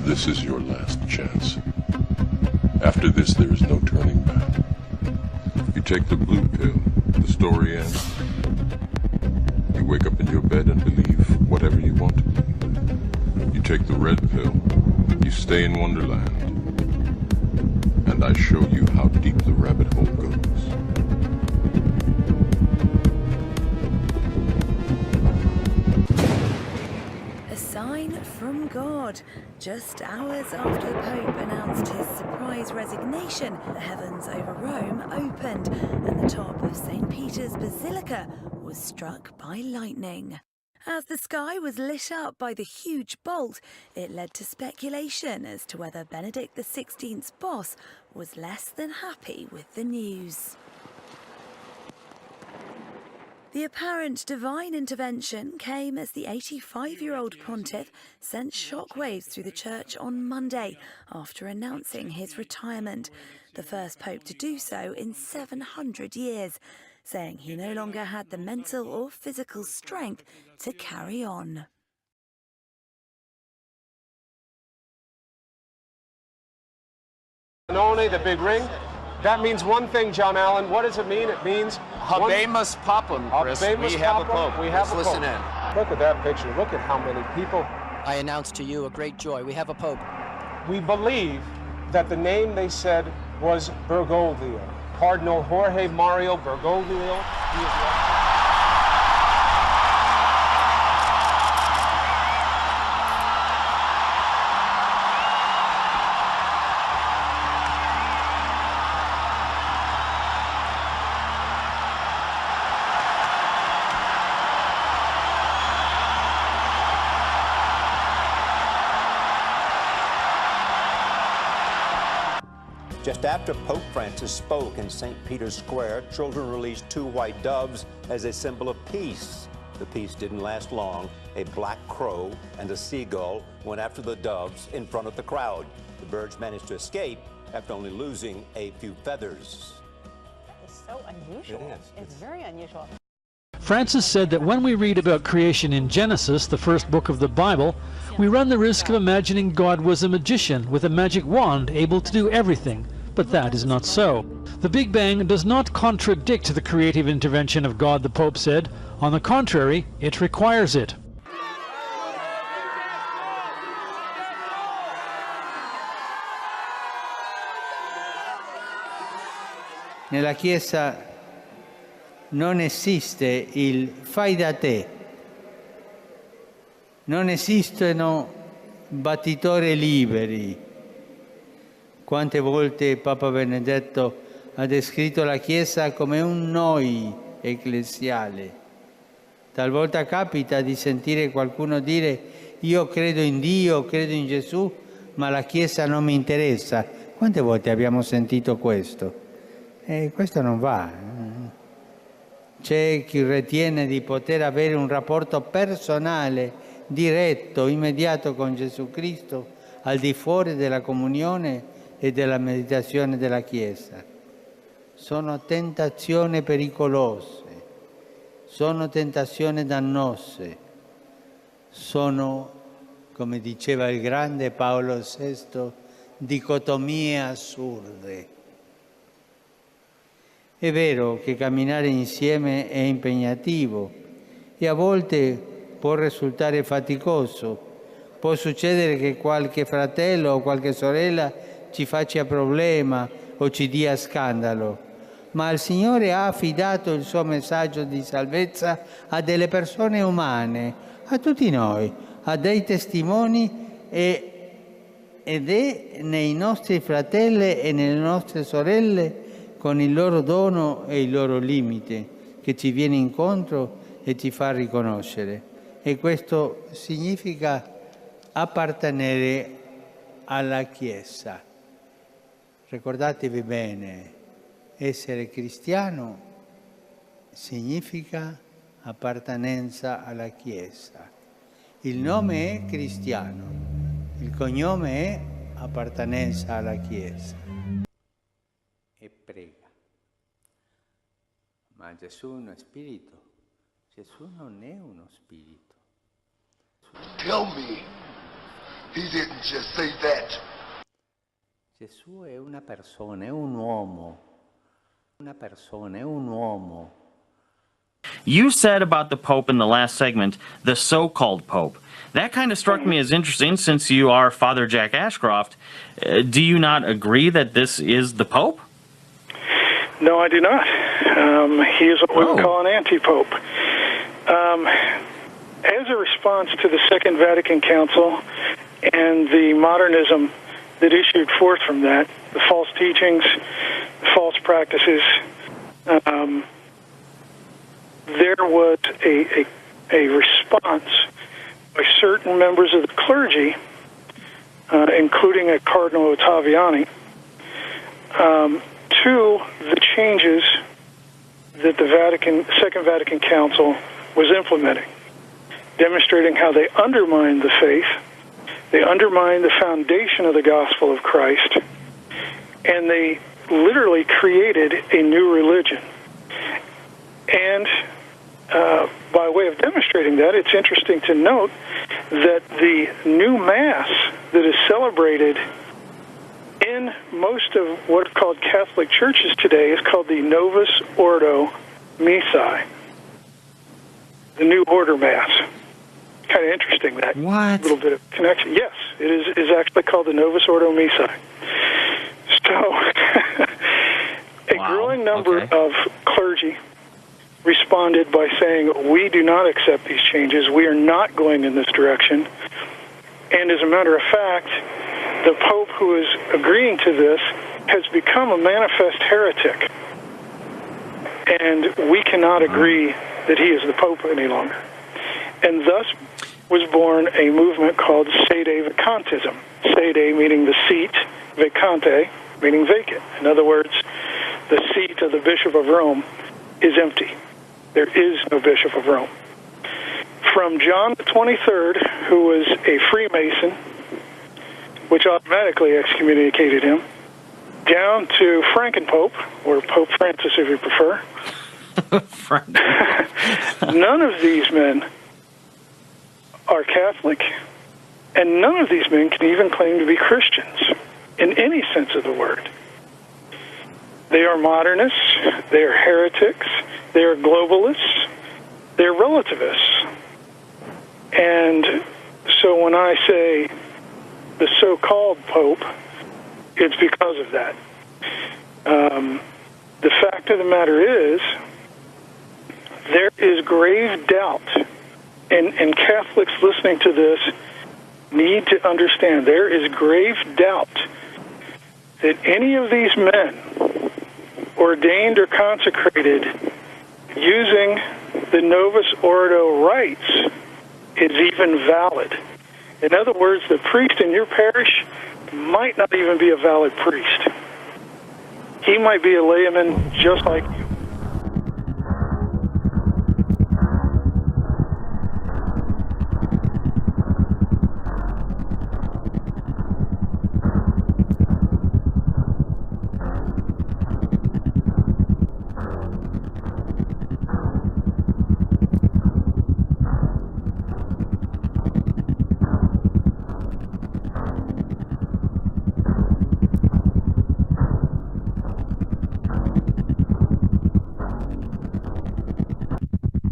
This is your last chance. After this, there is no turning back. You take the blue pill, the story ends. You wake up in your bed and believe whatever you want to believe. You take the red pill, you stay in Wonderland, and I show you how deep the rabbit hole goes. A sign from God. Just hours after the Pope announced his surprise resignation, the heavens over Rome opened and the top of St. Peter's Basilica was struck by lightning. As the sky was lit up by the huge bolt, it led to speculation as to whether Benedict XVI's boss was less than happy with the news. The apparent divine intervention came as the 85-year-old pontiff sent shockwaves through the church on Monday after announcing his retirement, the first pope to do so in 700 years, saying he no longer had the mental or physical strength to carry on. Only the big ring. That means one thing, John Allen. What does it mean? It means Habemus Papam, Chris. Habemus We have a Papam. pope. We have Let's a listen pope. in. Look at that picture. Look at how many people. I announce to you a great joy. We have a pope. We believe that the name they said was Bergoglio. Cardinal Jorge Mario Bergoglio. He is Just after Pope Francis spoke in St. Peter's Square, children released 2 white doves as a symbol of peace. The peace didn't last long. A black crow and a seagull went after the doves in front of the crowd. The birds managed to escape after only losing a few feathers. That is so unusual. It is. It's very unusual. Francis said that when we read about creation in Genesis, the first book of the Bible, we run the risk of imagining God was a magician with a magic wand able to do everything, but that is not so. The Big Bang does not contradict the creative intervention of God, the Pope said. On the contrary, it requires it. Nella Chiesa non esiste il fai da te, non esistono battitori liberi. Quante volte Papa Benedetto ha descritto la Chiesa come un noi ecclesiale. Talvolta capita di sentire qualcuno dire io credo in Dio, credo in Gesù, ma la Chiesa non mi interessa. Quante volte abbiamo sentito questo? Questo non va. C'è chi ritiene di poter avere un rapporto personale, diretto, immediato con Gesù Cristo, al di fuori della comunione e della meditazione della Chiesa. Sono tentazioni pericolose, sono tentazioni dannose, sono, come diceva il grande Paolo VI, dicotomie assurde. È vero che camminare insieme è impegnativo e a volte può risultare faticoso. Può succedere che qualche fratello o qualche sorella ci faccia problema o ci dia scandalo, ma il Signore ha affidato il suo messaggio di salvezza a delle persone umane, a tutti noi, a dei testimoni ed è nei nostri fratelli e nelle nostre sorelle con il loro dono e il loro limite, che ci viene incontro e ci fa riconoscere. E questo significa appartenere alla Chiesa. Ricordatevi bene, essere cristiano significa appartenenza alla Chiesa. Il nome è cristiano, il cognome è appartenenza alla Chiesa. E prega. Ma Gesù è uno spirito. Gesù non è uno spirito. Tell me He didn't just say that. Gesù è una persona, è un uomo. Una persona, è un uomo. You said about the Pope in the last segment, the so-called Pope. That kind of struck me as interesting since you are Father Jack Ashcroft. Do you not agree that this is the Pope? No, I do not. He is what we would call an anti-Pope. As a response to the Second Vatican Council and the modernism that issued forth from that, the false teachings, the false practices, there was a response by certain members of the clergy, including a Cardinal Ottaviani, to the changes that the Second Vatican Council was implementing, demonstrating how they undermined the faith, they undermined the foundation of the gospel of Christ, and they literally created a new religion. And by way of demonstrating that, it's interesting to note that the new Mass that is celebrated in most of what are called Catholic churches today is called the Novus Ordo Missae, the New Order Mass. Kind of interesting, that little bit of connection. Yes, it is actually called the Novus Ordo Missae. So, a growing number of clergy responded by saying, we do not accept these changes. We are not going in this direction. And as a matter of fact, the Pope who is agreeing to this has become a manifest heretic. And we cannot agree that he is the Pope any longer. And thus was born a movement called Sede Vacantism. Sede meaning the seat, vacante meaning vacant. In other words, the seat of the Bishop of Rome is empty. There is no Bishop of Rome. From John the 23rd, who was a Freemason, which automatically excommunicated him, down to Frankenpope, or Pope Francis if you prefer, none of these men are Catholic, and none of these men can even claim to be Christians in any sense of the word. They are modernists, they are heretics, they are globalists, they are relativists. And so when I say the so-called Pope, it's because of that. The fact of the matter is, there is grave doubt, and Catholics listening to this need to understand, there is grave doubt that any of these men, ordained or consecrated, using the Novus Ordo rites, is even valid. In other words, the priest in your parish might not even be a valid priest. He might be a layman just like you.